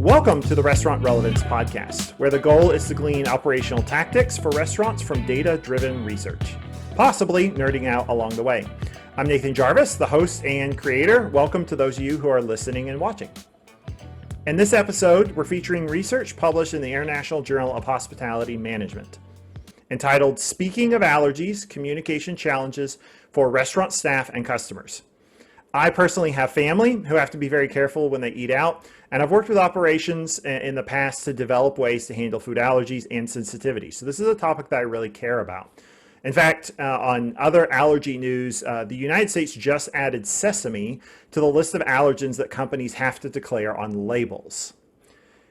Welcome to the Restaurant Relevance podcast, where the goal is to glean operational tactics for restaurants from data-driven research, possibly nerding out along the way. I'm Nathan Jarvis, the host and creator. Welcome to those of you who are listening and watching. In this episode, we're featuring research published in the International Journal of Hospitality Management, entitled Speaking of Allergies, Communication Challenges for Restaurant Staff and Customers. I personally have family who have to be very careful when they eat out, and I've worked with operations in the past to develop ways to handle food allergies and sensitivity. So this is a topic that I really care about. In fact, on other allergy news, the United States just added sesame to the list of allergens that companies have to declare on labels.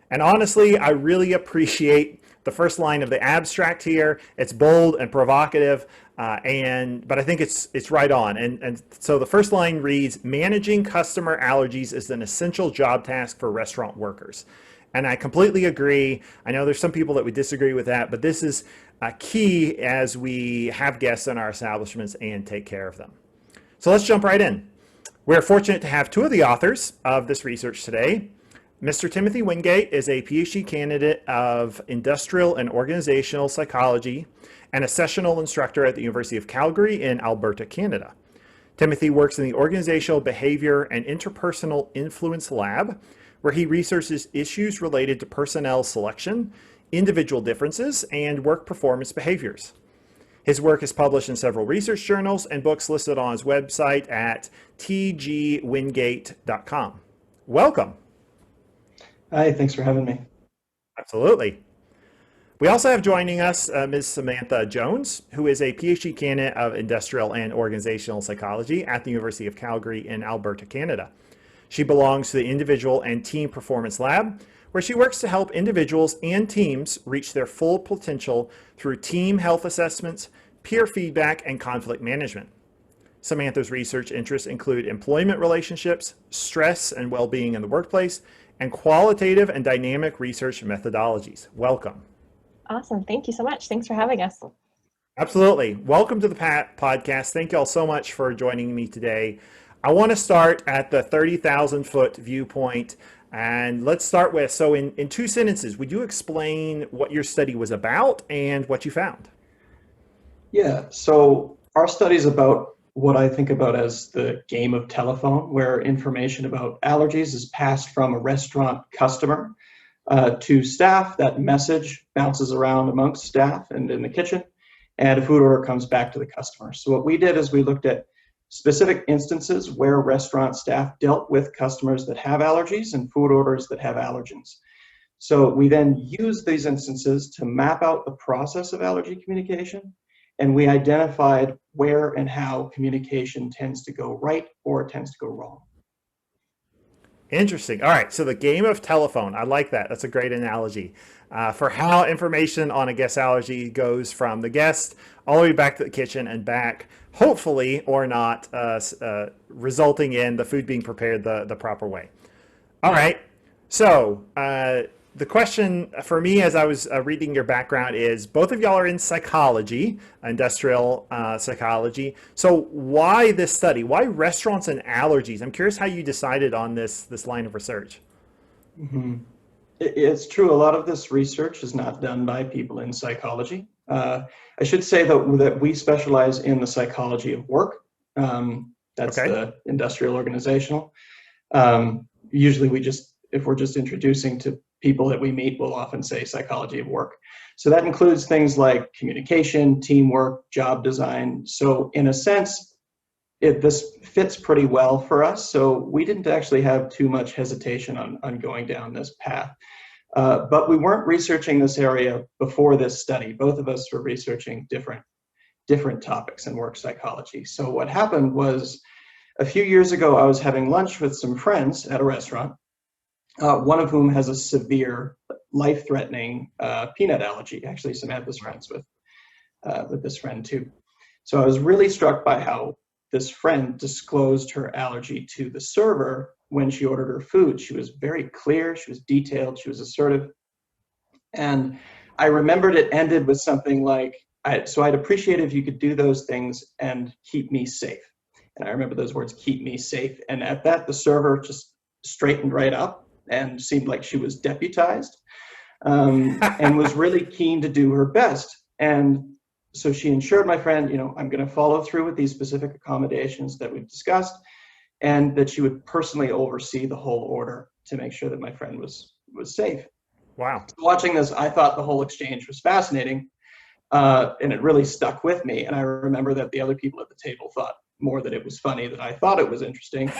And honestly, I really appreciate the first line of the abstract here. It's bold and provocative, but I think it's right on. And so the first line reads, managing customer allergies is an essential job task for restaurant workers. And I completely agree. I know there's some people that would disagree with that, but this is key as we have guests in our establishments and take care of them. So let's jump right in. We're fortunate to have two of the authors of this research today. Mr. Timothy Wingate is a PhD candidate of Industrial and Organizational Psychology and a sessional instructor at the University of Calgary in Alberta, Canada. Timothy works in the Organizational Behavior and Interpersonal Influence Lab, where he researches issues related to personnel selection, individual differences, and work performance behaviors. His work is published in several research journals and books listed on his website at tgwingate.com. Welcome. Hi, thanks for having me. Absolutely. We also have joining us Ms. Samantha Jones, who is a PhD candidate of Industrial and Organizational Psychology at the University of Calgary in Alberta, Canada. She belongs to the Individual and Team Performance Lab, where she works to help individuals and teams reach their full potential through team health assessments, peer feedback, and conflict management. Samantha's research interests include employment relationships, stress and well-being in the workplace, and qualitative and dynamic research methodologies. Welcome. Awesome. Thank you so much. Thanks for having us. Absolutely. Welcome to the podcast. Thank you all so much for joining me today. I want to start at the 30,000 foot viewpoint, and let's start with, so in two sentences, would you explain what your study was about and what you found? Yeah, so our study is about what I think about as the game of telephone, where information about allergies is passed from a restaurant customer to staff. That message bounces around amongst staff and in the kitchen, and a food order comes back to the customer. So what we did is we looked at specific instances where restaurant staff dealt with customers that have allergies and food orders that have allergens. So we then used these instances to map out the process of allergy communication, and we identified where and how communication tends to go right or tends to go wrong. Interesting. All right. So the game of telephone, I like that. That's a great analogy for how information on a guest allergy goes from the guest all the way back to the kitchen and back, hopefully or not, resulting in the food being prepared the proper way. All right. So the question for me as I was reading your background is, both of y'all are in psychology, industrial psychology. So why this study? Why restaurants and allergies? I'm curious how you decided on this line of research. Mm-hmm. It's true. A lot of this research is not done by people in psychology. I should say that we specialize in the psychology of work. That's okay. The industrial organizational. Usually if we're just introducing to people that we meet, will often say psychology of work. So that includes things like communication, teamwork, job design. So in a sense, this fits pretty well for us. So we didn't actually have too much hesitation on going down this path. But we weren't researching this area before this study. Both of us were researching different topics in work psychology. So what happened was, a few years ago, I was having lunch with some friends at a restaurant. One of whom has a severe, life-threatening peanut allergy. Actually, Samantha's friends with this friend too. So I was really struck by how this friend disclosed her allergy to the server when she ordered her food. She was very clear, she was detailed, she was assertive. And I remembered it ended with something like, so I'd appreciate if you could do those things and keep me safe. And I remember those words, keep me safe. And at that, the server just straightened right up and seemed like she was deputized, and was really keen to do her best. And so she assured my friend, I'm going to follow through with these specific accommodations that we've discussed, and that she would personally oversee the whole order to make sure that my friend was safe. Wow. So watching this, I thought the whole exchange was fascinating, and it really stuck with me. And I remember that the other people at the table thought more that it was funny than I thought it was interesting.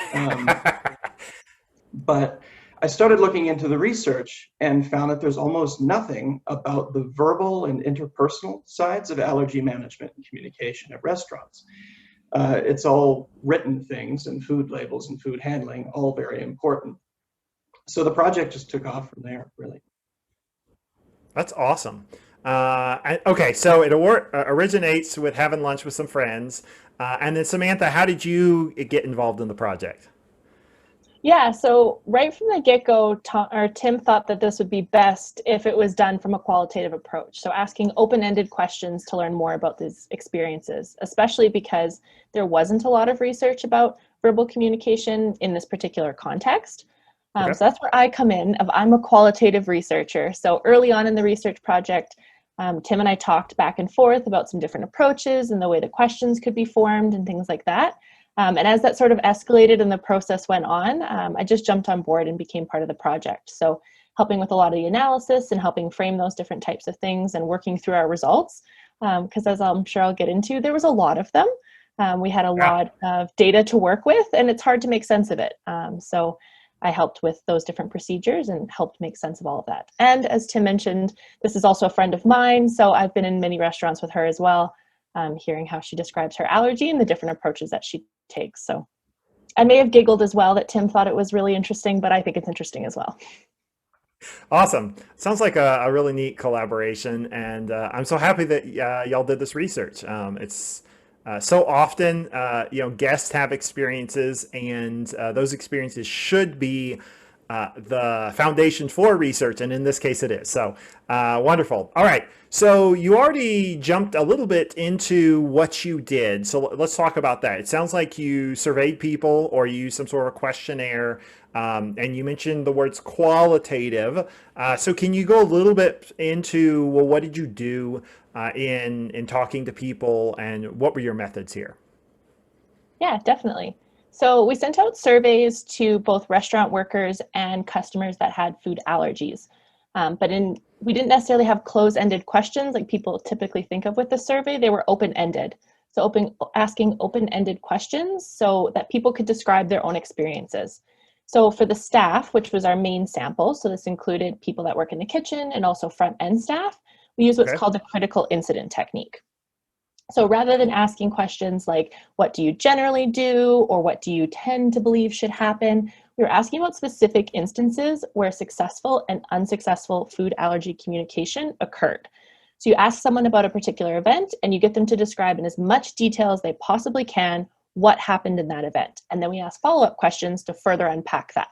But I started looking into the research and found that there's almost nothing about the verbal and interpersonal sides of allergy management and communication at restaurants. It's all written things, and food labels and food handling, all very important. So the project just took off from there, really. That's awesome. Okay, so it originates with having lunch with some friends. And then Samantha, how did you get involved in the project? Yeah, so right from the get-go, Tim thought that this would be best if it was done from a qualitative approach. So asking open-ended questions to learn more about these experiences, especially because there wasn't a lot of research about verbal communication in this particular context. Okay. So that's where I come in. I'm a qualitative researcher. So early on in the research project, Tim and I talked back and forth about some different approaches and the way the questions could be formed and things like that. And as that sort of escalated and the process went on, I just jumped on board and became part of the project. So helping with a lot of the analysis and helping frame those different types of things and working through our results. Because as I'm sure I'll get into, there was a lot of them. We had a lot of data to work with, and it's hard to make sense of it. So I helped with those different procedures and helped make sense of all of that. And as Tim mentioned, this is also a friend of mine, so I've been in many restaurants with her as well, hearing how she describes her allergy and the different approaches that she takes. So I may have giggled as well that Tim thought it was really interesting, but I think it's interesting as well. Awesome. Sounds like a really neat collaboration, and I'm so happy that y'all did this research. It's so often, guests have experiences, and those experiences should be the foundation for research, and in this case it is. So wonderful. All right, so you already jumped a little bit into what you did, so let's talk about that. It sounds like you surveyed people or used some sort of questionnaire, and you mentioned the words qualitative. So can you go a little bit into, well, what did you do in talking to people, and what were your methods here? Yeah, definitely. So we sent out surveys to both restaurant workers and customers that had food allergies. We didn't necessarily have close-ended questions like people typically think of with the survey. They were open-ended. So asking open-ended questions so that people could describe their own experiences. So for the staff, which was our main sample, so this included people that work in the kitchen and also front-end staff, we use what's called the critical incident technique. So rather than asking questions like, what do you generally do, or what do you tend to believe should happen, we were asking about specific instances where successful and unsuccessful food allergy communication occurred. So you ask someone about a particular event, and you get them to describe in as much detail as they possibly can what happened in that event. And then we ask follow-up questions to further unpack that.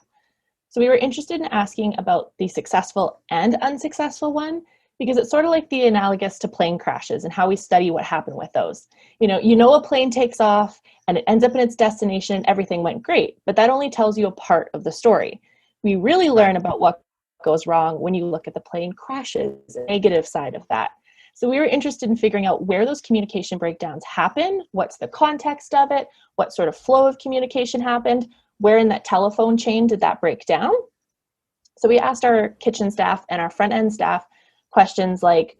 So we were interested in asking about the successful and unsuccessful one, because it's sort of like the analogous to plane crashes and how we study what happened with those. You know a plane takes off and it ends up in its destination and everything went great, but that only tells you a part of the story. We really learn about what goes wrong when you look at the plane crashes, the negative side of that. So we were interested in figuring out where those communication breakdowns happen, what's the context of it, what sort of flow of communication happened, where in that telephone chain did that break down. So we asked our kitchen staff and our front end staff questions like,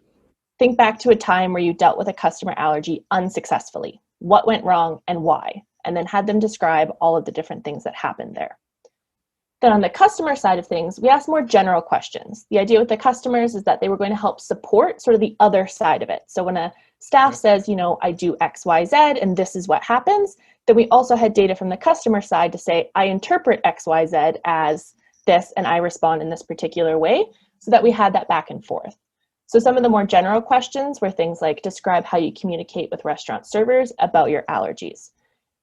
think back to a time where you dealt with a customer allergy unsuccessfully. What went wrong and why? And then had them describe all of the different things that happened there. Then on the customer side of things, we asked more general questions. The idea with the customers is that they were going to help support sort of the other side of it. So when a staff says, I do X, Y, Z, and this is what happens, then we also had data from the customer side to say, I interpret X, Y, Z as this, and I respond in this particular way, so that we had that back and forth. So some of the more general questions were things like, describe how you communicate with restaurant servers about your allergies.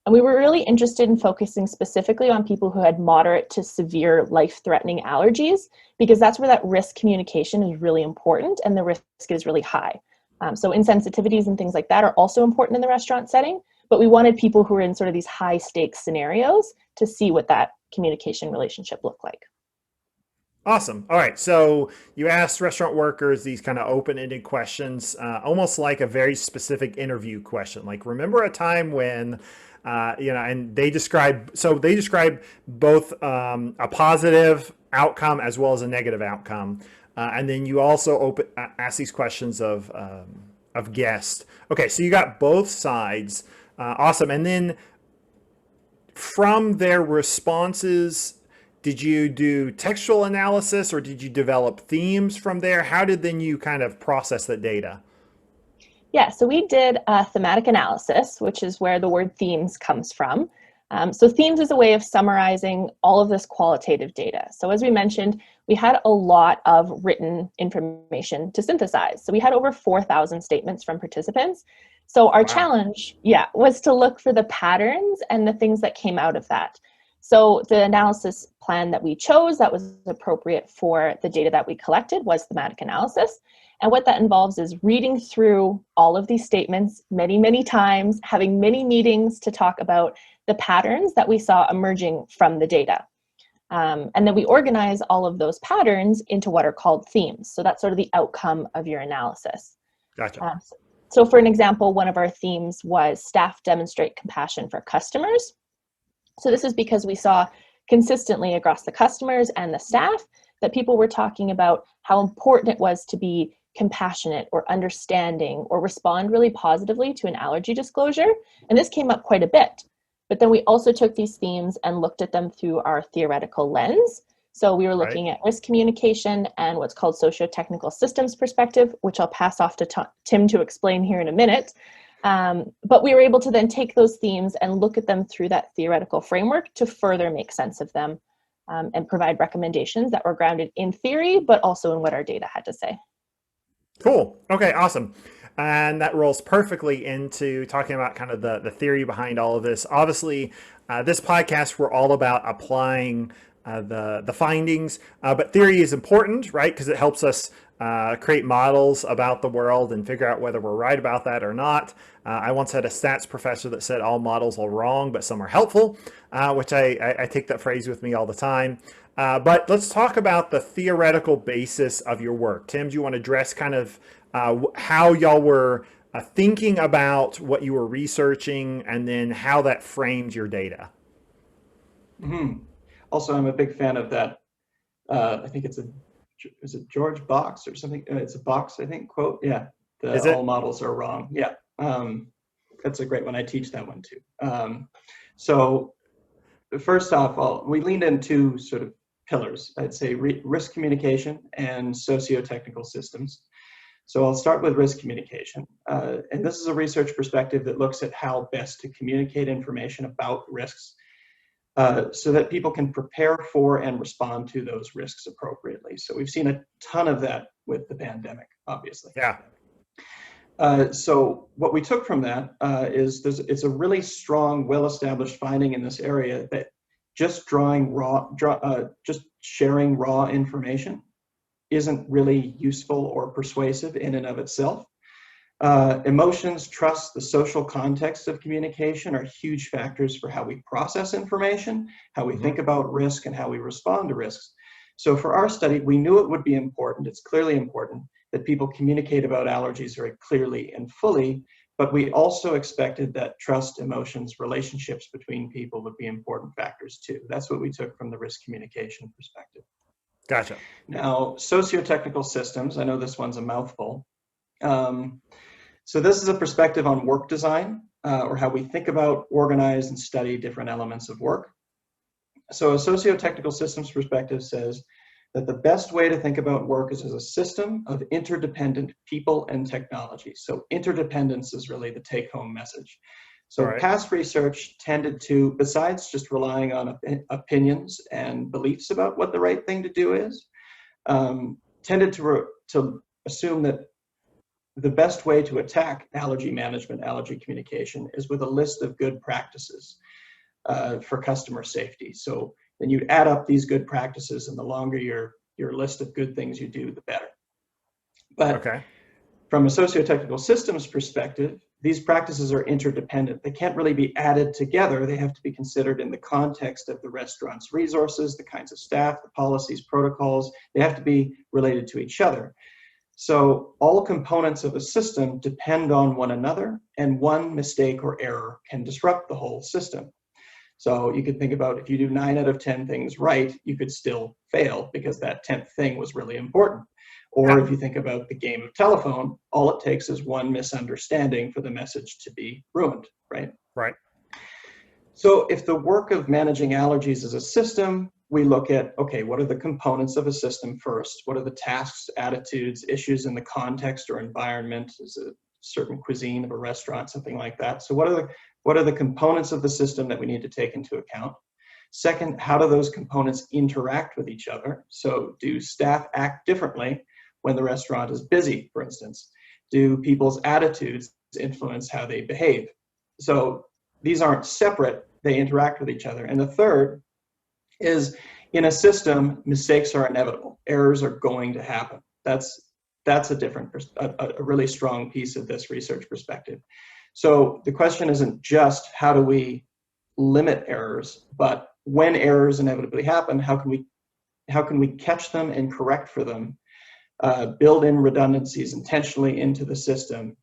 And we were really interested in focusing specifically on people who had moderate to severe life-threatening allergies, because that's where that risk communication is really important and the risk is really high. So insensitivities and things like that are also important in the restaurant setting, but we wanted people who were in sort of these high-stakes scenarios to see what that communication relationship looked like. Awesome. All right. So you asked restaurant workers these kind of open-ended questions, almost like a very specific interview question. Like, remember a time when, and they describe both a positive outcome as well as a negative outcome. And then you also ask these questions of guests. Okay. So you got both sides. Awesome. And then from their responses, did you do textual analysis or did you develop themes from there? How did then you kind of process the data? Yeah, so we did a thematic analysis, which is where the word themes comes from. So themes is a way of summarizing all of this qualitative data. So as we mentioned, we had a lot of written information to synthesize. So we had over 4,000 statements from participants. So our challenge, was to look for the patterns and the things that came out of that. So the analysis plan that we chose that was appropriate for the data that we collected was thematic analysis. And what that involves is reading through all of these statements many, many times, having many meetings to talk about the patterns that we saw emerging from the data. And then we organize all of those patterns into what are called themes. So that's sort of the outcome of your analysis. Gotcha. So for an example, one of our themes was staff demonstrate compassion for customers. So this is because we saw consistently across the customers and the staff that people were talking about how important it was to be compassionate or understanding or respond really positively to an allergy disclosure. And this came up quite a bit. But then we also took these themes and looked at them through our theoretical lens. So we were looking at risk communication and what's called Socio-Technical Systems perspective, which I'll pass off to Tim to explain here in a minute. But we were able to then take those themes and look at them through that theoretical framework to further make sense of them and provide recommendations that were grounded in theory, but also in what our data had to say. Cool. Okay, awesome. And that rolls perfectly into talking about kind of the theory behind all of this. Obviously, this podcast, we're all about applying the findings, but theory is important, right? Because it helps us create models about the world and figure out whether we're right about that or not. I once had a stats professor that said all models are wrong, but some are helpful, which I take that phrase with me all the time. But let's talk about the theoretical basis of your work. Tim, do you want to address kind of how y'all were thinking about what you were researching and then how that framed your data? Mm-hmm. Also, I'm a big fan of that. I think is it George Box or something? It's a Box, I think, quote. Yeah, all models are wrong. Yeah, that's a great one. I teach that one too. So first off, we leaned into sort of pillars. I'd say risk communication and socio-technical systems. So I'll start with risk communication. And this is a research perspective that looks at how best to communicate information about risks so that people can prepare for and respond to those risks appropriately. So we've seen a ton of that with the pandemic, obviously. Yeah. So what we took from that is it's a really strong, well-established finding in this area that just just sharing raw information isn't really useful or persuasive in and of itself. Emotions, trust, the social context of communication are huge factors for how we process information, how we think about risk, and how we respond to risks. So for our study, we knew it would be important, it's clearly important, that people communicate about allergies very clearly and fully, but we also expected that trust, emotions, relationships between people would be important factors too. That's what we took from the risk communication perspective. Gotcha. Now, socio-technical systems, I know this one's a mouthful. So this is a perspective on work design, or how we think about, organize, and study different elements of work. So a socio-technical systems perspective says that the best way to think about work is as a system of interdependent people and technology. So interdependence is really the take-home message. So past research tended to, besides just relying on opinions and beliefs about what the right thing to do is, tended to assume that the best way to attack allergy management, allergy communication is with a list of good practices for customer safety. So then you'd add up these good practices, and the longer your list of good things you do, the better. But from a socio-technical systems perspective, these practices are interdependent. They can't really be added together. They have to be considered in the context of the restaurant's resources, the kinds of staff, the policies, protocols. They have to be related to each other. So all components of a system depend on one another, and one mistake or error can disrupt the whole system. So you could think about, if you do 9 out of 10 things right, you could still fail because that 10th thing was really important. Or if you think about the game of telephone, all it takes is one misunderstanding for the message to be ruined, right? Right. So if the work of managing allergies is a system, we look at, okay, what are the components of a system first? What are the tasks, attitudes, issues in the context or environment? Is it a certain cuisine of a restaurant, something like that? So what are the components of the system that we need to take into account? Second, how do those components interact with each other? So do staff act differently when the restaurant is busy, for instance? Do people's attitudes influence how they behave? So these aren't separate, they interact with each other. And the third is, in a system, mistakes are inevitable. Errors are going to happen. That's a really strong piece of this research perspective. So the question isn't just how do we limit errors, but when errors inevitably happen, how can we catch them and correct for them, build in redundancies intentionally into the system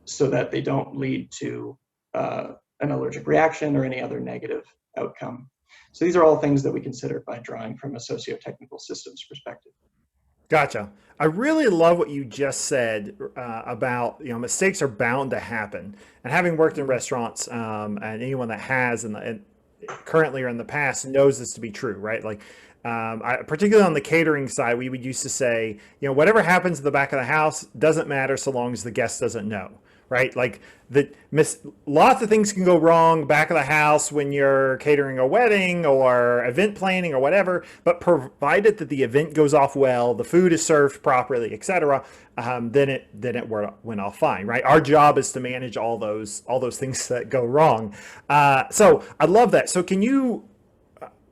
so that they don't lead to an allergic reaction or any other negative outcome. So these are all things that we consider by drawing from a socio-technical systems perspective. Gotcha. I really love what you just said about, mistakes are bound to happen. And having worked in restaurants, and anyone that has and currently or in the past knows this to be true, right? Like, particularly on the catering side, we would used to say, whatever happens in the back of the house doesn't matter so long as the guest doesn't know, right? Like lots of things can go wrong back of the house when you're catering a wedding or event planning or whatever, but provided that the event goes off well, the food is served properly, etc., then it went off fine, right? Our job is to manage all those things that go wrong. So I love that. So can you?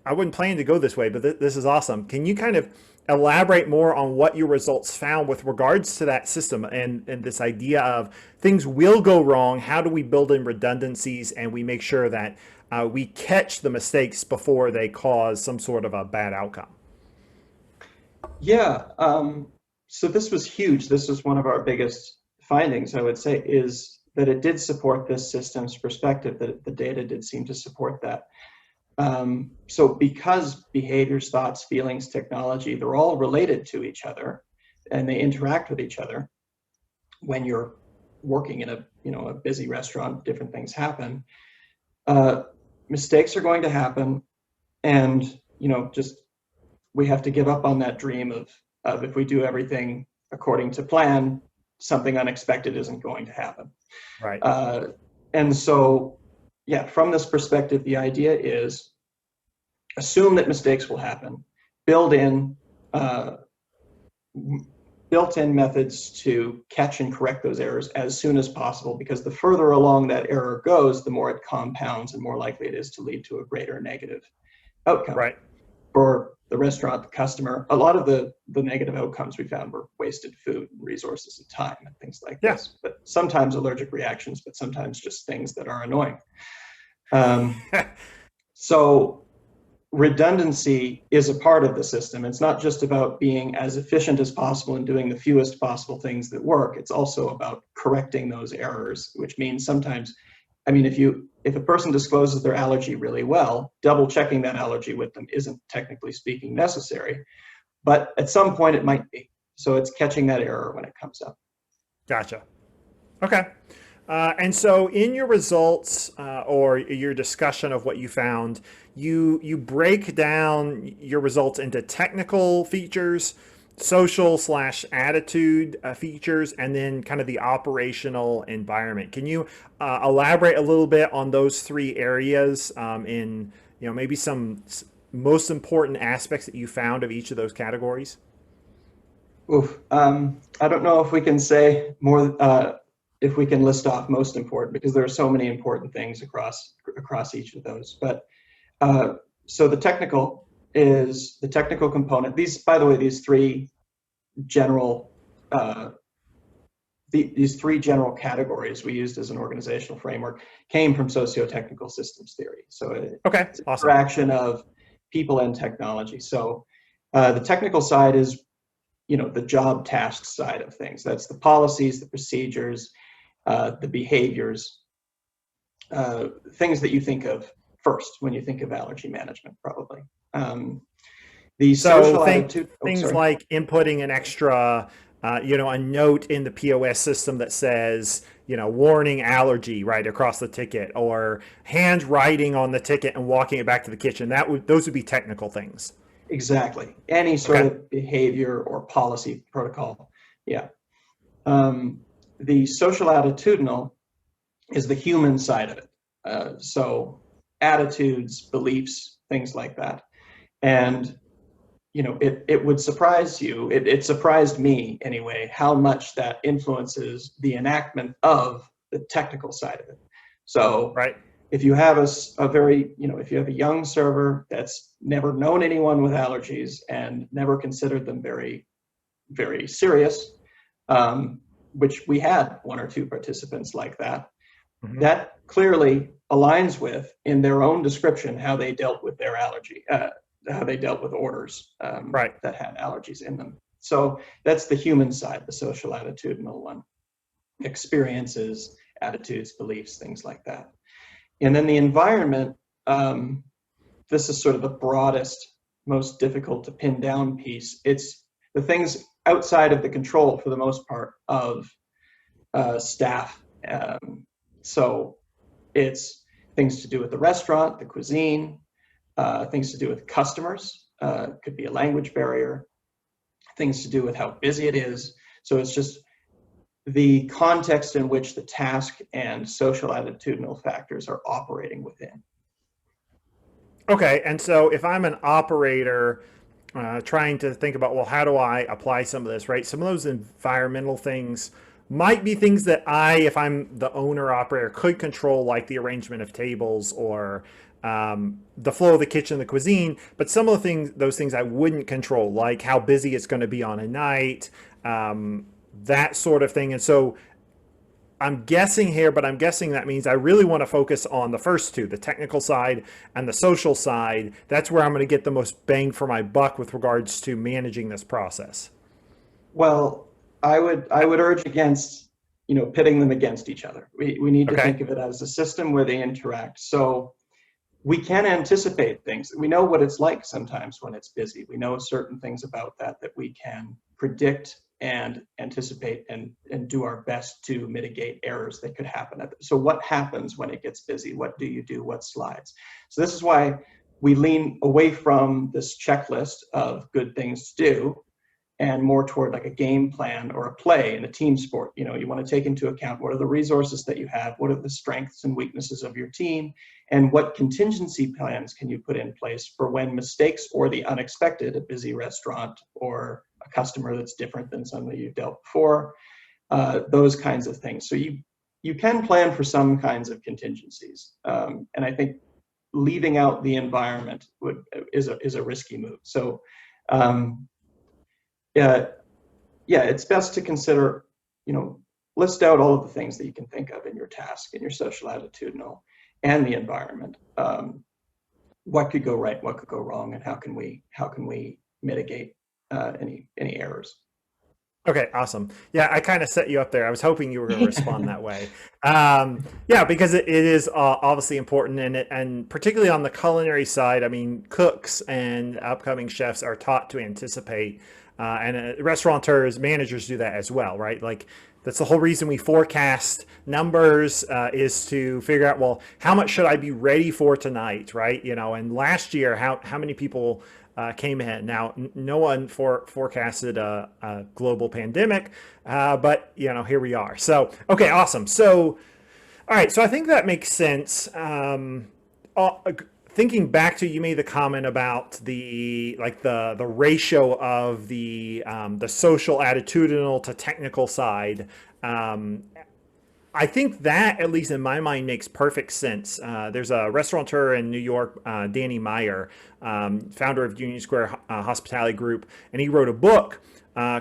I wasn't planning to go this way, but this is awesome. Can you kind of elaborate more on what your results found with regards to that system and this idea of things will go wrong? How do we build in redundancies and we make sure that we catch the mistakes before they cause some sort of a bad outcome? Yeah, so this was huge. This was one of our biggest findings, I would say, is that it did support this system's perspective, that the data did seem to support that. So because behaviors, thoughts, feelings, technology, they're all related to each other and they interact with each other. When you're working in a busy restaurant, different things happen. Mistakes are going to happen, and just we have to give up on that dream of if we do everything according to plan, something unexpected isn't going to happen. Right. And so, yeah, from this perspective, the idea is assume that mistakes will happen, build in built-in methods to catch and correct those errors as soon as possible, because the further along that error goes, the more it compounds and more likely it is to lead to a greater negative outcome. Right. For the restaurant, the customer, a lot of the negative outcomes we found were wasted food and resources and time and things like this. But sometimes allergic reactions, but sometimes just things that are annoying. So redundancy is a part of the system. It's not just about being as efficient as possible and doing the fewest possible things that work. It's also about correcting those errors, which means sometimes, if a person discloses their allergy really well, double checking that allergy with them isn't technically speaking necessary, but at some point it might be. So it's catching that error when it comes up. Gotcha. Okay. And so in your results or your discussion of what you found, you break down your results into technical features, social/attitude features, and then kind of the operational environment. Can you elaborate a little bit on those three areas in maybe some most important aspects that you found of each of those categories? I don't know if we can say more. If we can list off most important, because there are so many important things across each of those. But so the technical is the technical component. These, by the way, these three general these three general categories we used as an organizational framework came from socio-technical systems theory. So it's an interaction of people and technology. So the technical side is, the job task side of things. That's the policies, the procedures, the behaviors, things that you think of first when you think of allergy management, probably. The social attitude. Things like inputting an extra, a note in the POS system that says, warning allergy right across the ticket, or hand writing on the ticket and walking it back to the kitchen. Those would be technical things. Exactly. Any sort of behavior or policy protocol. Yeah. The social attitudinal is the human side of it. So attitudes, beliefs, things like that. And, it would surprise you. It surprised me anyway, how much that influences the enactment of the technical side of it. So if you have if you have a young server that's never known anyone with allergies and never considered them very, very serious, which we had one or two participants like that, that clearly aligns with, in their own description, how they dealt with their allergy, how they dealt with orders that had allergies in them. So that's the human side, the social attitudinal one. Experiences, attitudes, beliefs, things like that. And then the environment, this is sort of the broadest, most difficult to pin down piece. It's the things outside of the control, for the most part, of staff. So it's things to do with the restaurant, the cuisine, things to do with customers, could be a language barrier, things to do with how busy it is. So it's just the context in which the task and social attitudinal factors are operating within. Okay, and so if I'm an operator trying to think about, well, how do I apply some of this, right? Some of those environmental things might be things that if I'm the owner operator, could control, like the arrangement of tables or the flow of the kitchen, the cuisine. But some of those things I wouldn't control, like how busy it's going to be on a night, that sort of thing. And so I'm guessing here, but I'm guessing that means I really want to focus on the first two, the technical side and the social side. That's where I'm going to get the most bang for my buck with regards to managing this process. Well, I would urge against, pitting them against each other. We need to think of it as a system where they interact. So we can anticipate things. We know what it's like sometimes when it's busy. We know certain things about that we can predict and anticipate and do our best to mitigate errors that could happen. So what happens when it gets busy? What do you do? What slides? So this is why we lean away from this checklist of good things to do and more toward like a game plan or a play in a team sport. You want to take into account what are the resources that you have, what are the strengths and weaknesses of your team, and what contingency plans can you put in place for when mistakes or the unexpected, a busy restaurant or a customer that's different than somebody you've dealt before, those kinds of things. So you can plan for some kinds of contingencies. And I think leaving out the environment is a risky move. So it's best to consider, list out all of the things that you can think of in your task, in your social attitudinal, and the environment. What could go right, what could go wrong, and how can we mitigate any errors? Okay, awesome. Yeah, I kind of set you up there. I was hoping you were going to respond that way. Because it is obviously important, and particularly on the culinary side. I mean, cooks and upcoming chefs are taught to anticipate, and restaurateurs, managers do that as well, right? Like that's the whole reason we forecast numbers is to figure out, well, how much should I be ready for tonight, right? And last year, how many people came in. Now, no one forecasted a global pandemic, but here we are. So, okay, awesome. So, all right. So I think that makes sense. Thinking back to, you made the comment about the ratio of the social attitudinal to technical side. I think that, at least in my mind, makes perfect sense. There's a restaurateur in New York, Danny Meyer, founder of Union Square hospitality group, and he wrote a book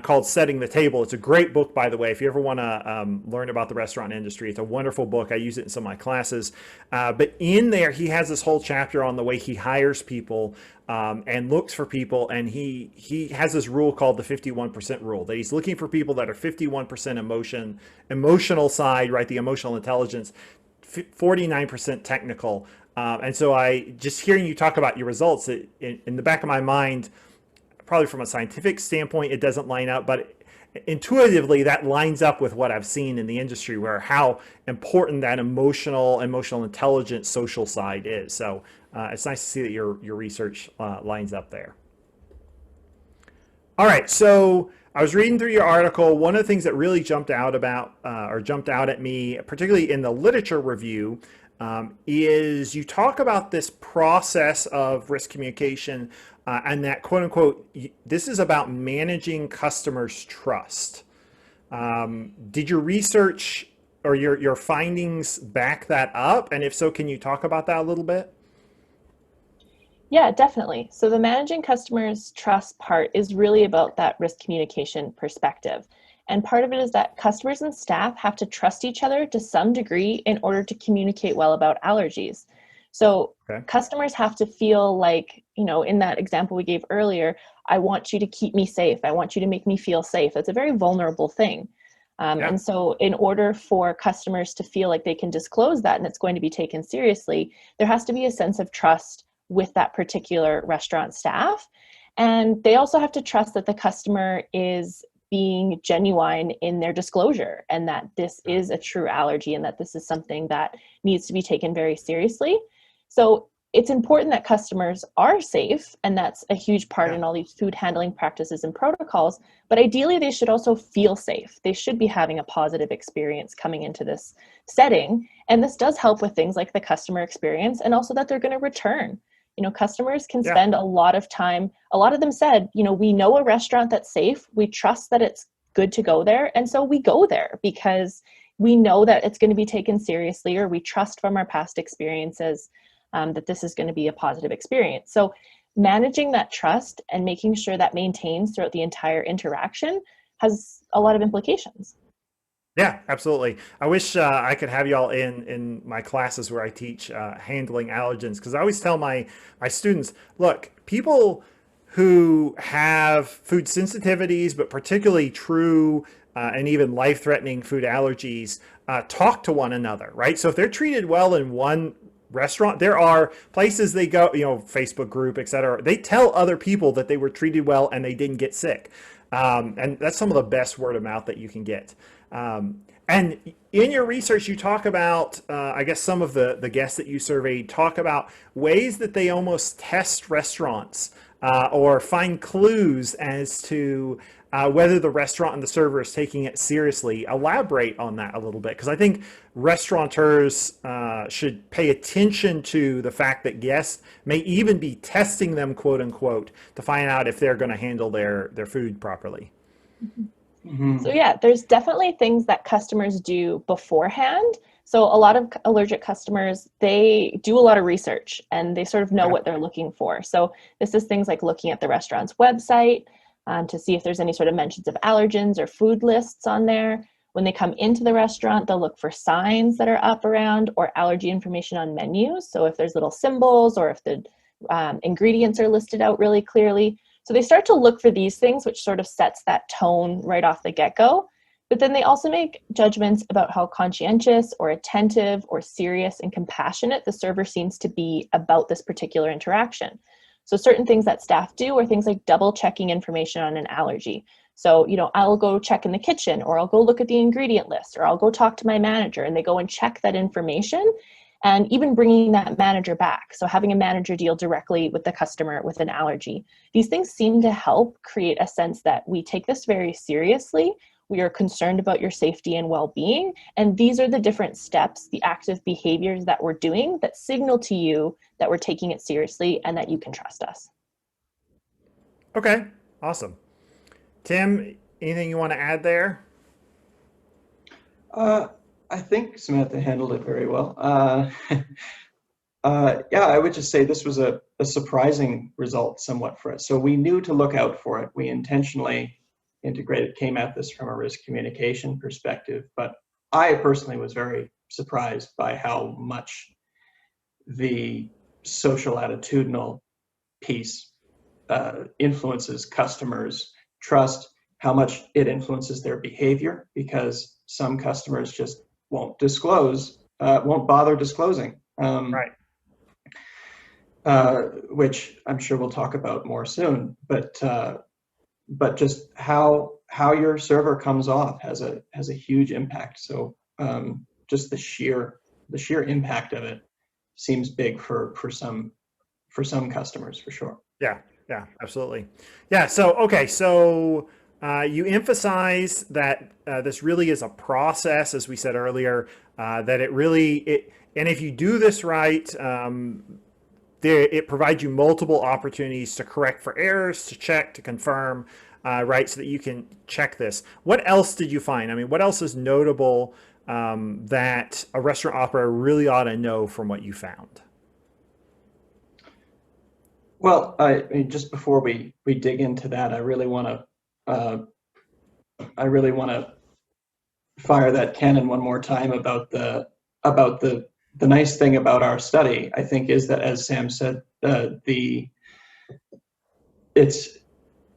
called Setting the Table. It's a great book, by the way. If you ever want to learn about the restaurant industry, it's a wonderful book. I use it in some of my classes. But in there, he has this whole chapter on the way he hires people and looks for people. And he has this rule called the 51% rule, that he's looking for people that are 51% emotional side, right? The emotional intelligence, 49% technical. And so just hearing you talk about your results, in the back of my mind, probably from a scientific standpoint, it doesn't line up, but intuitively that lines up with what I've seen in the industry, where how important that emotional intelligence, social side is. So it's nice to see that your research lines up there. All right, so I was reading through your article. One of the things that really jumped out at me, particularly in the literature review, is you talk about this process of risk communication and that, quote unquote, this is about managing customers' trust. Did your research or your findings back that up? And if so, can you talk about that a little bit? Yeah, definitely. So the managing customers' trust part is really about that risk communication perspective. And part of it is that customers and staff have to trust each other to some degree in order to communicate well about allergies. So customers have to feel like, in that example we gave earlier, I want you to keep me safe. I want you to make me feel safe. That's a very vulnerable thing. And so in order for customers to feel like they can disclose that and it's going to be taken seriously, there has to be a sense of trust with that particular restaurant staff. And they also have to trust that the customer is being genuine in their disclosure and that this is a true allergy and that this is something that needs to be taken very seriously. So it's important that customers are safe, and that's a huge part in all these food handling practices and protocols, but ideally they should also feel safe. They should be having a positive experience coming into this setting, and this does help with things like the customer experience and also that they're going to return. Customers can spend a lot of time. A lot of them said, we know a restaurant that's safe. We trust that it's good to go there. And so we go there because we know that it's going to be taken seriously, or we trust from our past experiences that this is going to be a positive experience. So managing that trust and making sure that maintains throughout the entire interaction has a lot of implications. Yeah, absolutely. I wish I could have y'all in my classes where I teach handling allergens, because I always tell my students, look, people who have food sensitivities, but particularly true and even life-threatening food allergies, talk to one another, right? So if they're treated well in one restaurant, there are places they go, Facebook group, etc. They tell other people that they were treated well and they didn't get sick. And that's some of the best word of mouth that you can get. And in your research, you talk about, I guess some of the guests that you surveyed talk about ways that they almost test restaurants or find clues as to whether the restaurant and the server is taking it seriously. Elaborate on that a little bit, because I think restaurateurs should pay attention to the fact that guests may even be testing them, quote unquote, to find out if they're going to handle their food properly. Mm-hmm. So yeah, there's definitely things that customers do beforehand. So a lot of allergic customers, they do a lot of research and they sort of know what they're looking for. So this is things like looking at the restaurant's website to see if there's any sort of mentions of allergens or food lists on there. When they come into the restaurant, they'll look for signs that are up around or allergy information on menus. So if there's little symbols or if the ingredients are listed out really clearly. So they start to look for these things, which sort of sets that tone right off the get-go. But then they also make judgments about how conscientious or attentive or serious and compassionate the server seems to be about this particular interaction. So certain things that staff do are things like double checking information on an allergy. So, I'll go check in the kitchen, or I'll go look at the ingredient list, or I'll go talk to my manager, and they go and check that information. And even bringing that manager back. So having a manager deal directly with the customer with an allergy. These things seem to help create a sense that we take this very seriously. We are concerned about your safety and well-being. And these are the different steps, the active behaviors that we're doing that signal to you that we're taking it seriously and that you can trust us. Okay, awesome. Tim, anything you want to add there? I think Samantha handled it very well. Yeah, I would just say this was a a surprising result somewhat for us. So we knew to look out for it. We intentionally came at this from a risk communication perspective, but I personally was very surprised by how much the social attitudinal piece influences customers' trust, how much it influences their behavior, because some customers just won't bother disclosing. Right. Which I'm sure we'll talk about more soon, but just how your server comes off has a huge impact. So just the sheer impact of it seems big for some customers, for sure. Yeah, absolutely. Yeah. So okay, so you emphasize that this really is a process, as we said earlier. That and if you do this right, it provides you multiple opportunities to correct for errors, to check, to confirm, right, so that you can check this. What else did you find? I mean, what else is notable that a restaurant operator really ought to know from what you found? Well, I mean, just before we dig into that, I really want to fire that cannon one more time about the nice thing about our study, I think, is that, as Sam said, it's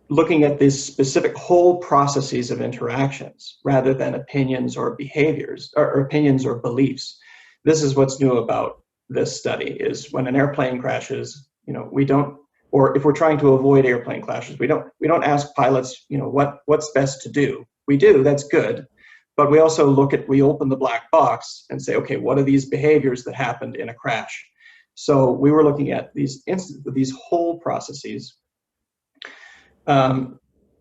looking at these specific whole processes of interactions rather than opinions or behaviors, or opinions or beliefs. This is what's new about this study, is when an airplane crashes, we don't, or if we're trying to avoid airplane crashes, we don't ask pilots, what's best to do. We do, that's good. But we also we open the black box and say, okay, what are these behaviors that happened in a crash? So we were looking at these whole processes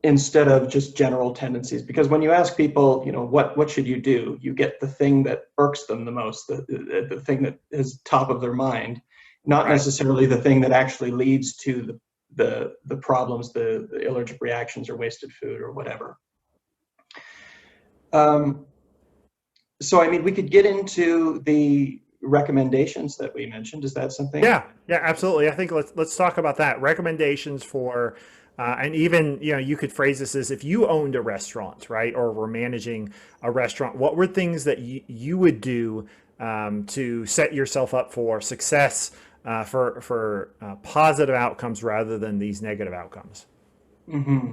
instead of just general tendencies. Because when you ask people, what should you do, you get the thing that irks them the most, the thing that is top of their mind, not necessarily the thing that actually leads to the problems, the allergic reactions or wasted food or whatever. So, I mean, we could get into the recommendations that we mentioned. Is that something? Yeah, absolutely. I think let's talk about that. Recommendations for, and even, you could phrase this as if you owned a restaurant, right? Or were managing a restaurant, what were things that you would do to set yourself up for success, for positive outcomes rather than these negative outcomes? Mm-hmm.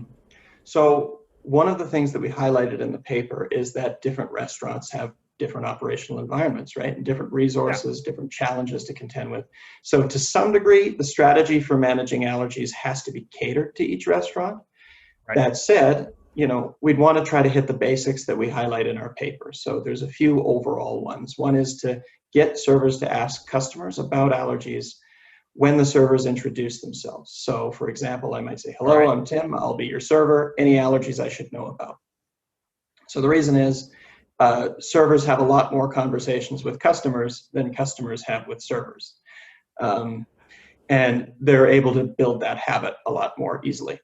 So one of the things that we highlighted in the paper is that different restaurants have different operational environments, right? And different resources, different challenges to contend with. So to some degree, the strategy for managing allergies has to be catered to each restaurant. Right. That said, we'd want to try to hit the basics that we highlight in our paper. So there's a few overall ones. One is to get servers to ask customers about allergies when the servers introduce themselves. So for example, I might say, hello, I'm Tim, I'll be your server. Any allergies I should know about? So the reason is servers have a lot more conversations with customers than customers have with servers. And they're able to build that habit a lot more easily.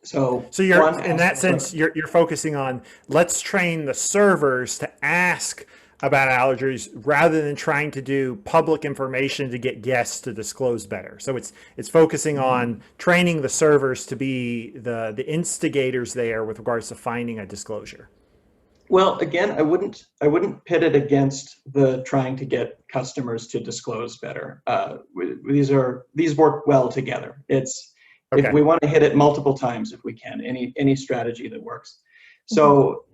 So you're, in that sense, you're focusing on, let's train the servers to ask about allergies rather than trying to do public information to get guests to disclose better. So it's focusing on training the servers to be the instigators there with regards to finding a disclosure. Well, again, I wouldn't pit it against the trying to get customers to disclose better. These work well together. If we want to hit it multiple times, if we can, any strategy that works. So.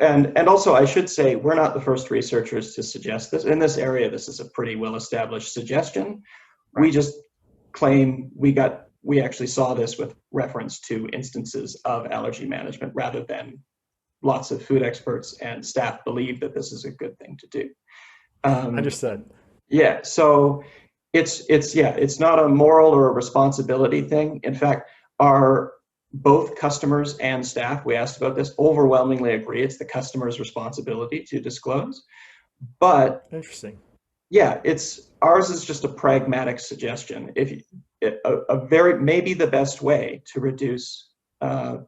And also, I should say, we're not the first researchers to suggest this. In this area, this is a pretty well-established suggestion. We just claim we actually saw this with reference to instances of allergy management rather than lots of food experts and staff believe that this is a good thing to do. Understood. Yeah, so it's not a moral or a responsibility thing. In fact, both customers and staff, we asked about this, overwhelmingly agree it's the customer's responsibility to disclose. But interesting. Yeah, ours is just a pragmatic suggestion. Maybe the best way to reduce errors,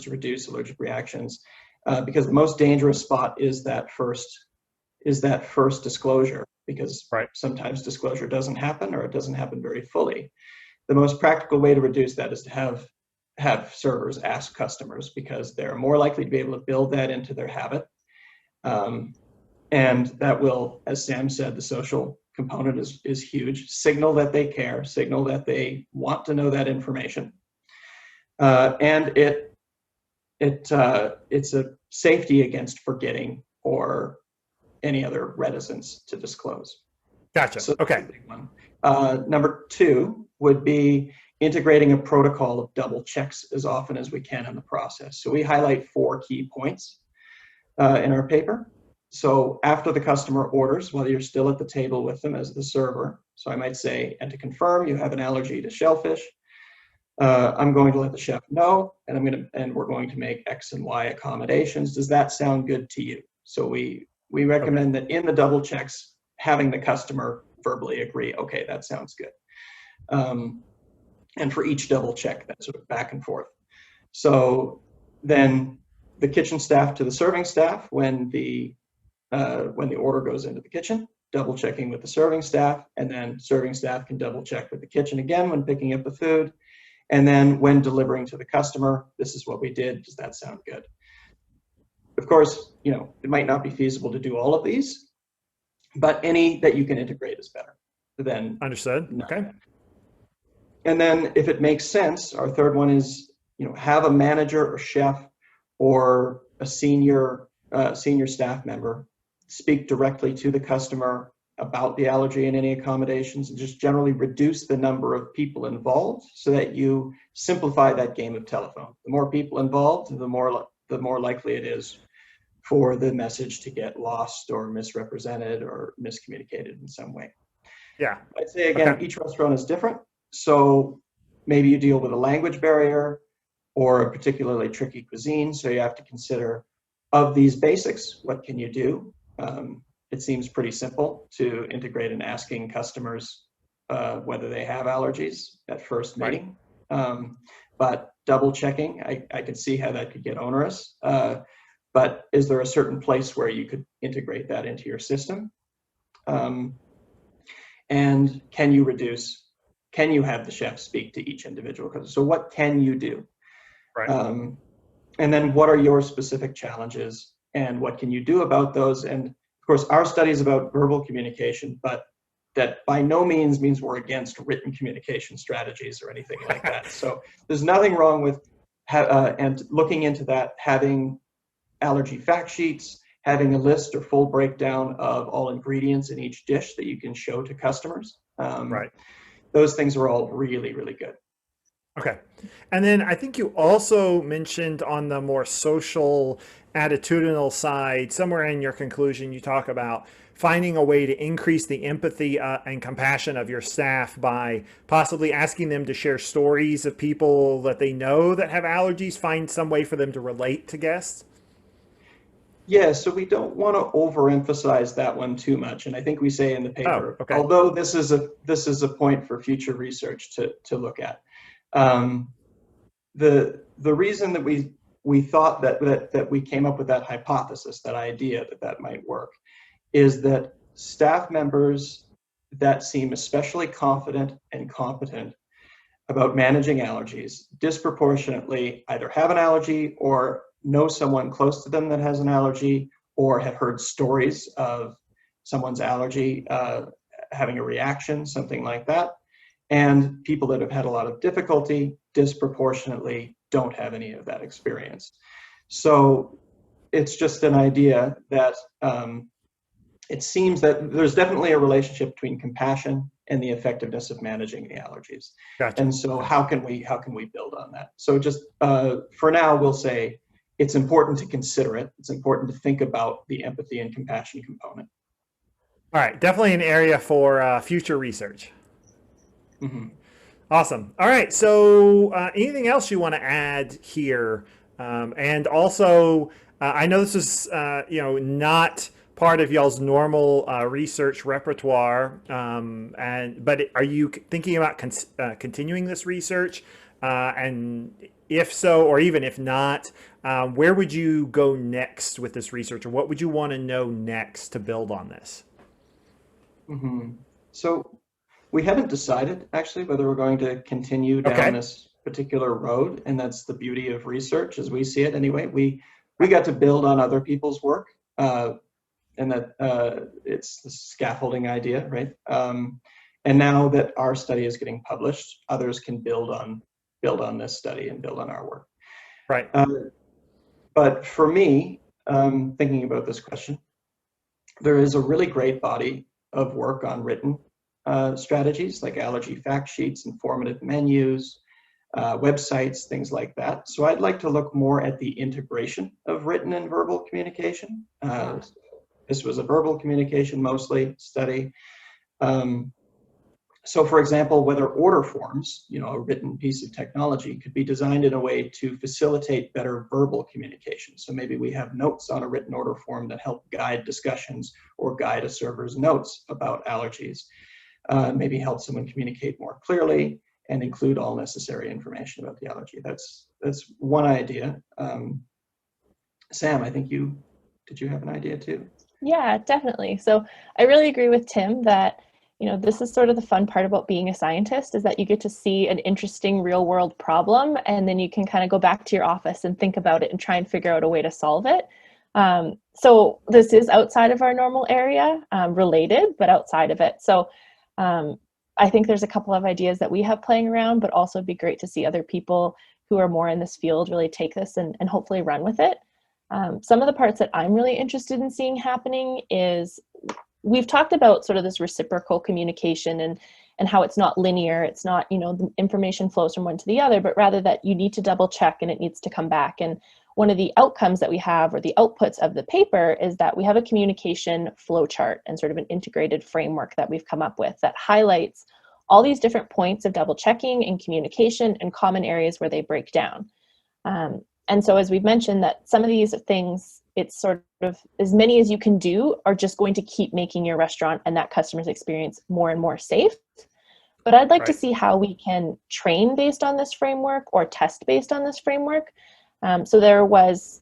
to reduce allergic reactions, because the most dangerous spot is that first disclosure, because Right. sometimes disclosure doesn't happen, or it doesn't happen very fully. The most practical way to reduce that is to have servers ask customers, because they're more likely to be able to build that into their habit. And that will, as Sam said, the social component is huge. Signal that they care, signal that they want to know that information. And it's a safety against forgetting or any other reticence to disclose. Gotcha. So okay. that's a big one. Number two would be integrating a protocol of double checks as often as we can in the process. So we highlight 4 key points in our paper. So after the customer orders, while you're still at the table with them as the server, so I might say, and to confirm you have an allergy to shellfish, I'm going to let the chef know, and we're going to make X and Y accommodations. Does that sound good to you? So we recommend that in the double checks, having the customer verbally agree, okay, that sounds good. And for each double check, that sort of back and forth. So then the kitchen staff to the serving staff, when the order goes into the kitchen, double checking with the serving staff, and then serving staff can double check with the kitchen again when picking up the food. And then when delivering to the customer, this is what we did. Does that sound good? Of course, it might not be feasible to do all of these, but any that you can integrate is better than Understood. none. Okay. And then if it makes sense, our third one is, have a manager or chef or a senior staff member speak directly to the customer about the allergy and any accommodations, and just generally reduce the number of people involved so that you simplify that game of telephone. The more people involved, the more likely it is for the message to get lost or misrepresented or miscommunicated in some way. Yeah. I'd say again, each restaurant is different. So maybe you deal with a language barrier or a particularly tricky cuisine. So you have to consider, of these basics, what can you do? It seems pretty simple to integrate in asking customers whether they have allergies at first meeting. Right. But double checking, I could see how that could get onerous. But is there a certain place where you could integrate that into your system? And can you have the chef speak to each individual customer? So what can you do? Right. And then what are your specific challenges and what can you do about those? And of course, our study is about verbal communication, but that by no means means we're against written communication strategies or anything like that. So there's nothing wrong with and looking into that, having allergy fact sheets, having a list or full breakdown of all ingredients in each dish that you can show to customers. Right. Those things are all really, really good. Okay. And then I think you also mentioned on the more social, attitudinal side, somewhere in your conclusion, you talk about finding a way to increase the empathy and compassion of your staff by possibly asking them to share stories of people that they know that have allergies, find some way for them to relate to guests. Yeah, so we don't want to overemphasize that one too much, and I think we say in the paper, although this is a point for future research to look at. The reason that we thought that we came up with that hypothesis, that idea that might work, is that staff members that seem especially confident and competent about managing allergies disproportionately either have an allergy or know someone close to them that has an allergy, or have heard stories of someone's allergy having a reaction, something like that. And people that have had a lot of difficulty disproportionately don't have any of that experience. So it's just an idea that it seems that there's definitely a relationship between compassion and the effectiveness of managing the allergies. Gotcha. And so how can we build on that? So just for now, we'll say it's important to consider it. It's important to think about the empathy and compassion component. All right, definitely an area for future research. Mm-hmm. Awesome. All right, so anything else you want to add here? And also, I know this is not part of y'all's normal research repertoire, but are you thinking about continuing this research? And if so, or even if not, where would you go next with this research, or what would you want to know next to build on this? Mhm. So we haven't decided actually whether we're going to continue down Okay. this particular road, and that's the beauty of research as we see it anyway. We got to build on other people's work, and that it's the scaffolding idea, right? And now that our study is getting published, others can build on this study and build on our work. Right. But for me, thinking about this question, there is a really great body of work on written strategies like allergy fact sheets, informative menus, websites, things like that. So I'd like to look more at the integration of written and verbal communication. This was a verbal communication mostly study. So for example, whether order forms, a written piece of technology, could be designed in a way to facilitate better verbal communication. So maybe we have notes on a written order form that help guide discussions or guide a server's notes about allergies. Maybe help someone communicate more clearly and include all necessary information about the allergy. That's one idea. Sam, I think did you have an idea too? Yeah, definitely. So I really agree with Tim that, this is sort of the fun part about being a scientist, is that you get to see an interesting real world problem, and then you can kind of go back to your office and think about it and try and figure out a way to solve it. So this is outside of our normal area, related, but outside of it. So I think there's a couple of ideas that we have playing around, but also it'd be great to see other people who are more in this field really take this and hopefully run with it. Some of the parts that I'm really interested in seeing happening is, we've talked about sort of this reciprocal communication and how it's not linear. It's not, the information flows from one to the other, but rather that you need to double check and it needs to come back. And one of the outcomes that we have, or the outputs of the paper, is that we have a communication flowchart and sort of an integrated framework that we've come up with that highlights all these different points of double checking and communication and common areas where they break down. And so, as we've mentioned, that some of these things, it's sort of as many as you can do are just going to keep making your restaurant and that customer's experience more and more safe. But I'd like to see how we can train based on this framework or test based on this framework. So there was,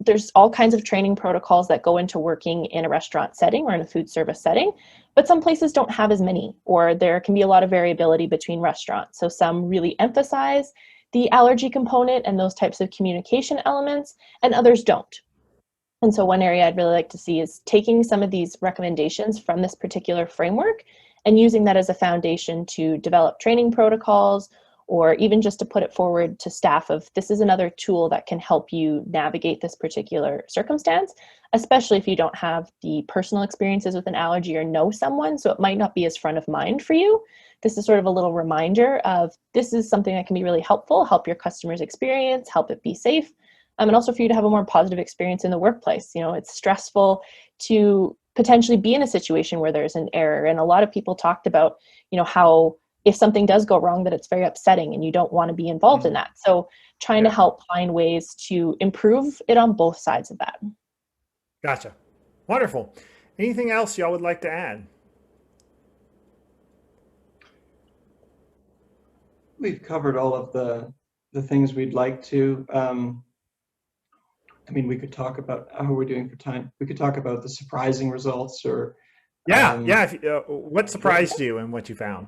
there's all kinds of training protocols that go into working in a restaurant setting or in a food service setting, but some places don't have as many, or there can be a lot of variability between restaurants. So some really emphasize the allergy component and those types of communication elements, and others don't. And so one area I'd really like to see is taking some of these recommendations from this particular framework and using that as a foundation to develop training protocols, or even just to put it forward to staff of, this is another tool that can help you navigate this particular circumstance, especially if you don't have the personal experiences with an allergy or know someone, so it might not be as front of mind for you. This is sort of a little reminder of, this is something that can be really helpful, help your customers' experience, help it be safe, and also for you to have a more positive experience in the workplace. It's stressful to potentially be in a situation where there's an error, and a lot of people talked about, how if something does go wrong, that it's very upsetting and you don't want to be involved in that. So trying to help find ways to improve it on both sides of that. Gotcha. Wonderful. Anything else y'all would like to add? We've covered all of the things we'd like to. We could talk about how we're doing for time. We could talk about the surprising results, or what surprised you and what you found?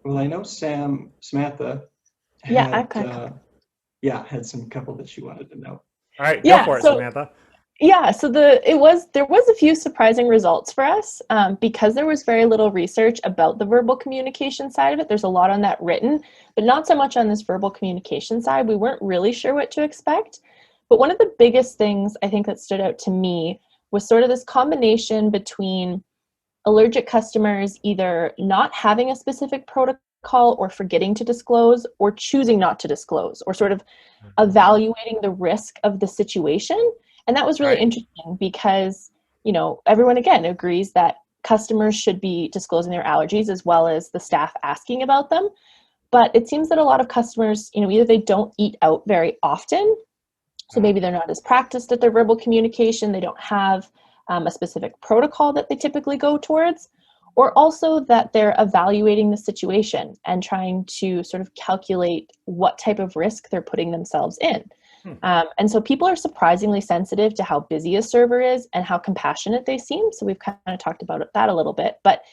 Well, I know Samantha had some couple that she wanted to know. All right, go for it, Samantha. Yeah, so there was a few surprising results for us, because there was very little research about the verbal communication side of it. There's a lot on that written, but not so much on this verbal communication side. We weren't really sure what to expect. But one of the biggest things I think that stood out to me was sort of this combination between allergic customers either not having a specific protocol or forgetting to disclose, or choosing not to disclose, or sort of evaluating the risk of the situation. And that was really interesting because, everyone again agrees that customers should be disclosing their allergies as well as the staff asking about them. But it seems that a lot of customers, either they don't eat out very often, so maybe they're not as practiced at their verbal communication, they don't have a specific protocol that they typically go towards, or also that they're evaluating the situation and trying to sort of calculate what type of risk they're putting themselves in. And so people are surprisingly sensitive to how busy a server is and how compassionate they seem. So we've kind of talked about that a little bit, but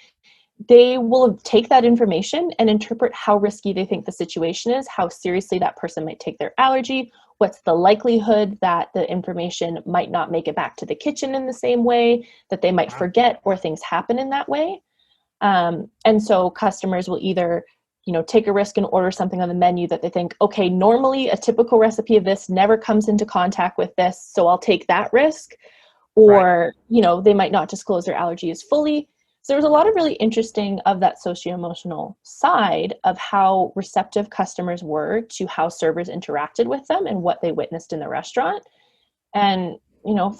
they will take that information and interpret how risky they think the situation is, how seriously that person might take their allergy, what's the likelihood that the information might not make it back to the kitchen in the same way, that they might forget, or things happen in that way. And so customers will either, take a risk and order something on the menu that they think, okay, normally a typical recipe of this never comes into contact with this, so I'll take that risk. Or, they might not disclose their allergies fully. So there was a lot of really interesting of that socio-emotional side of how receptive customers were to how servers interacted with them and what they witnessed in the restaurant. And,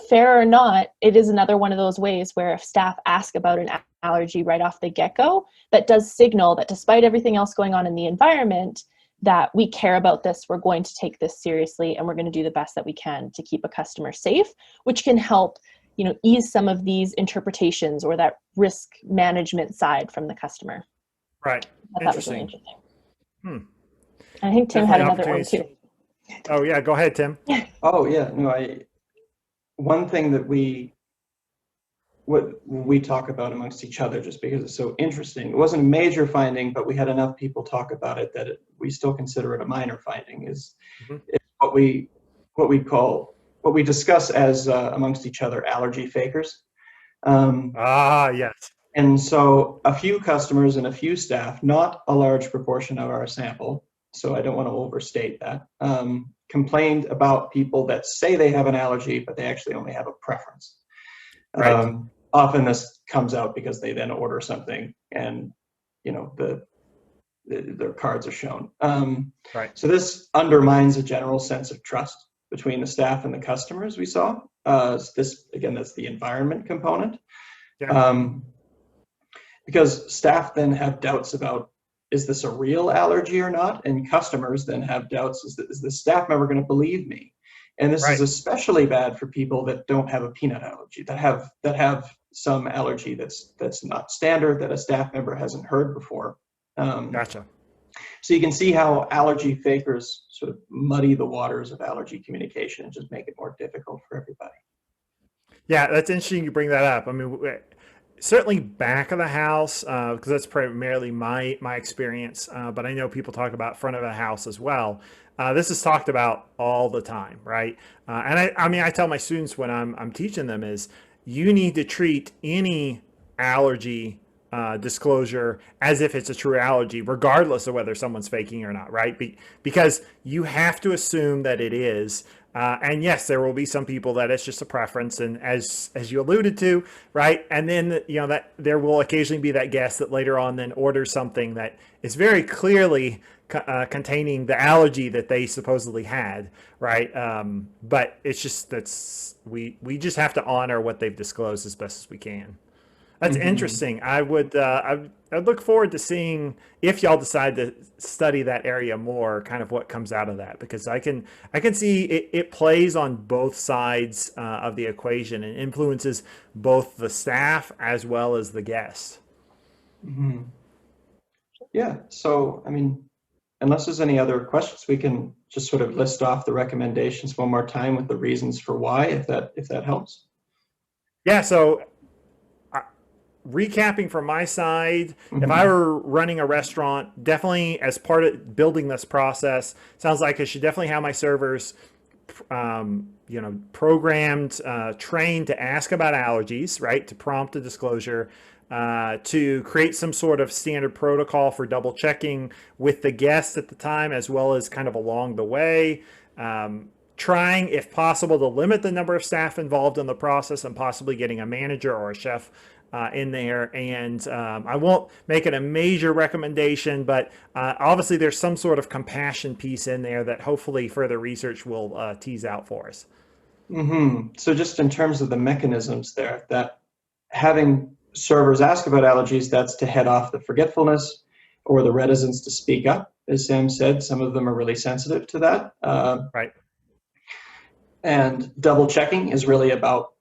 fair or not, it is another one of those ways where if staff ask about an allergy right off the get-go, that does signal that despite everything else going on in the environment, that we care about this, we're going to take this seriously, and we're going to do the best that we can to keep a customer safe, which can help ease some of these interpretations or that risk management side from the customer. Right. That was really interesting. I think Tim Definitely had another one too. Oh yeah, go ahead, Tim. Oh yeah, no, one thing that we talk about amongst each other, just because it's so interesting. It wasn't a major finding, but we had enough people talk about it that we still consider it a minor finding. Is what we discuss as amongst each other allergy fakers. Yes. And so a few customers and a few staff, not a large proportion of our sample, so I don't want to overstate that, complained about people that say they have an allergy, but they actually only have a preference. Right. Often this comes out because they then order something and, their cards are shown. Right. So this undermines a general sense of trust between the staff and the customers we saw. This, again, that's the environment component. Yeah. Because staff then have doubts about, is this a real allergy or not? And customers then have doubts, is the staff member going to believe me? And this is especially bad for people that don't have a peanut allergy, that have some allergy that's not standard, that a staff member hasn't heard before. Gotcha. So you can see how allergy fakers sort of muddy the waters of allergy communication and just make it more difficult for everybody. Yeah, that's interesting you bring that up. I mean, certainly back of the house, because that's primarily my experience, but I know people talk about front of the house as well. This is talked about all the time, right? And I tell my students when I'm teaching them is you need to treat any allergy disclosure as if it's a true allergy, regardless of whether someone's faking or not, right? Because you have to assume that it is. And yes, there will be some people that it's just a preference, and as you alluded to, right? And then that there will occasionally be that guest that later on then orders something that is very clearly containing the allergy that they supposedly had, right? But it's just we just have to honor what they've disclosed as best as we can. That's interesting. I'd look forward to seeing if y'all decide to study that area more, kind of what comes out of that, because I can see it plays on both sides of the equation and influences both the staff as well as the guests. Yeah. So, I mean, unless there's any other questions, we can just sort of list off the recommendations one more time with the reasons for why, if that helps. Yeah. So, recapping from my side, if I were running a restaurant, definitely as part of building this process, sounds like I should definitely have my servers, programmed, trained to ask about allergies, right? To prompt a disclosure, to create some sort of standard protocol for double checking with the guests at the time, as well as kind of along the way. Trying, if possible, to limit the number of staff involved in the process and possibly getting a manager or a chef in there. And I won't make it a major recommendation, but obviously there's some sort of compassion piece in there that hopefully further research will tease out for us. So just in terms of the mechanisms there, that having servers ask about allergies, that's to head off the forgetfulness or the reticence to speak up. As Sam said, some of them are really sensitive to that. Right. And double checking is really about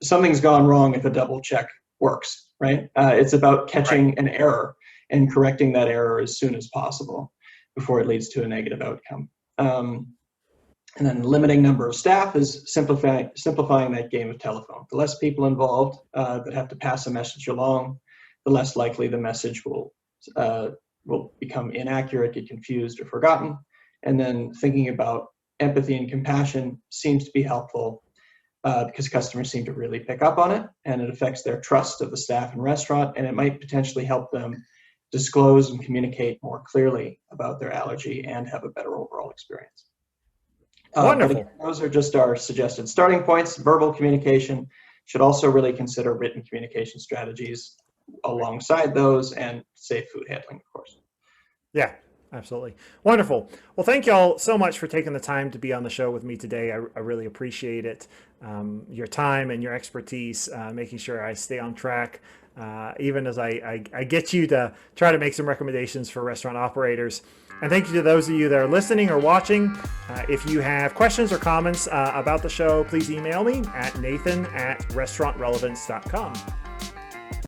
something's gone wrong if a double check works, right? It's about catching an error and correcting that error as soon as possible before it leads to a negative outcome. And then limiting number of staff is simplifying that game of telephone. The less people involved that have to pass a message along, the less likely the message will become inaccurate, get confused, or forgotten. And then thinking about empathy and compassion seems to be helpful because customers seem to really pick up on it, and it affects their trust of the staff and restaurant, and it might potentially help them disclose and communicate more clearly about their allergy and have a better overall experience. Wonderful. But again, those are just our suggested starting points. Verbal communication should also really consider written communication strategies alongside those, and safe food handling, of course. Yeah, absolutely. Wonderful. Well, thank y'all so much for taking the time to be on the show with me today. I really appreciate it. Your time and your expertise, making sure I stay on track, even as I get you to try to make some recommendations for restaurant operators. And thank you to those of you that are listening or watching. If you have questions or comments about the show, please email me at nathan@restaurantrelevance.com.